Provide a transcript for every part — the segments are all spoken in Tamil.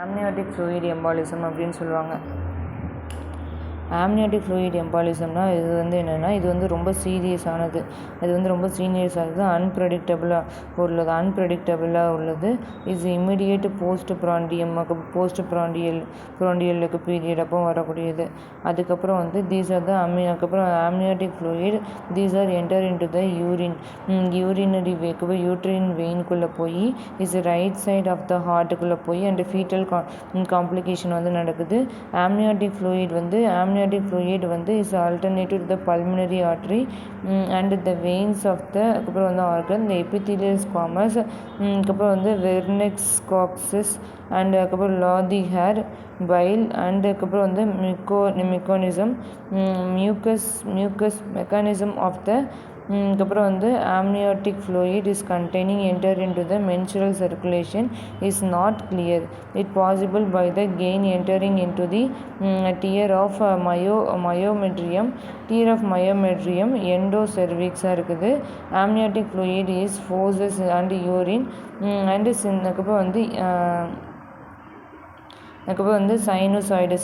ஆம்னியாட்டிக் ஃப்ளூயிட் எம்பாலிசம் அப்படின்னு சொல்லுவாங்க. ஆம்னியாட்டிக் ஃப்ளூயிட் எம்பாலிசம்னா இது வந்து என்னென்னா, இது வந்து ரொம்ப சீரியஸானது. அன்ப்ரெடிக்டபுளாக உள்ளது. இஸ் இமிடியேட் போஸ்ட் ப்ராண்டியலுக்கு பீரியட் அப்போ வரக்கூடியது. அதுக்கப்புறம் வந்து amniotic fluid these are enter into the urinary uterine வெயின்குள்ளே போய் is right side of the ஹார்ட்டுக்குள்ளே போய் அண்ட் ஃபீட்டல் காம்ப்ளிகேஷன் வந்து நடக்குது. ஆம்னியாட்டிக் ஃப்ளூயிட் வந்து is alternative to the pulmonary artery and the veins of the அப்புறம் வந்து organ, the epithelial squamous, அதுக்கப்புறம் வந்து vernix coccyx and அதுக்கப்புறம் lobby hair, bile and அதுக்கப்புறம் வந்து mucous mechanism of the அதுக்கப்புறம் வந்து amniotic fluid is containing enter into the menstrual circulation is not clear. It possible by the gain entering into the tier of myometrium endocervix இருக்குது. amniotic fluid is forces and urine and அதுக்கப்புறம் வந்து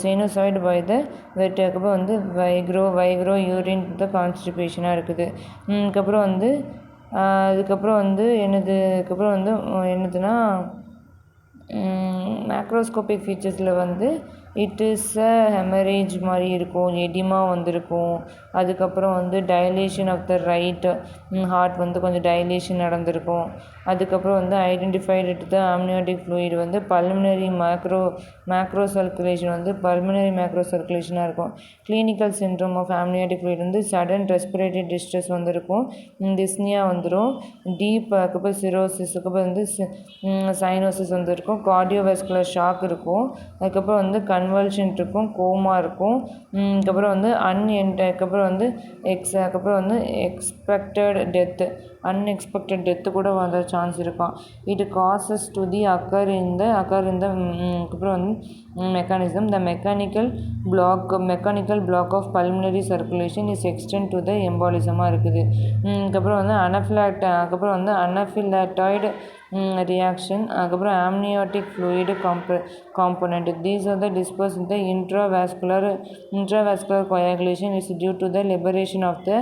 சைனோசாய்டு பை த வெட், அதுக்கப்புறம் வந்து வைக்ரோ யூரின் த கான்ஸ்டிபேஷனாக இருக்குது. அதுக்கப்புறம் வந்து என்னதுன்னா மேக்ரோஸ்கோபிக் ஃபீச்சர்ஸில் வந்து இட் இஸ் ஹெமரேஜ் மாதிரி இருக்கும், எடிமா வந்திருக்கும். அதுக்கப்புறம் வந்து dilation of the right heart வந்து கொஞ்சம் டைலேஷன் நடந்திருக்கும். அதுக்கப்புறம் வந்து ஐடென்டிஃபைடு த ஆம்னியாட்டிக் ஃப்ளூயிட் வந்து பல்மனரி மேக்ரோ சர்க்குலேஷனாக இருக்கும். Clinical syndrome of amniotic fluid வந்து சடன் ரெஸ்பிரேட்டரி டிஸ்ட்ரெஸ் வந்திருக்கும், டிஸ்னியா வந்துடும், டீப் அதுக்கப்புறம் சிரோசிஸ், அதுக்கப்புறம் வந்து சைனோசிஸ் வந்துருக்கும், கார்டியோவாஸ்குலர் ஷாக் இருக்கும், அதுக்கப்புறம் வந்து கன்வல்ஷன் இருக்கும், கோமா இருக்கும். அதுக்கப்புறம் வந்து அன்எக்ஸ்பெக்டட் டெத்து கூட வர சான்ஸ் இருக்கும். It causes to the occur இந்த அதுக்கப்புறம் வந்து mechanism. The mechanical block of pulmonary circulation is extend to the embolism இருக்குது. அதுக்கப்புறம் வந்து அனஃபிலாக்டாய்டு reaction, அதுக்கப்புறம் amniotic fluid component. These are the dispersed in the intravascular coagulation is due to the liberation of the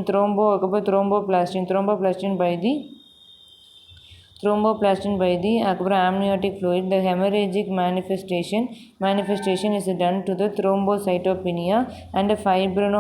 thromboplastin by the amniotic fluid. The hemorrhagic manifestation is done to the thrombocytopenia and fibrin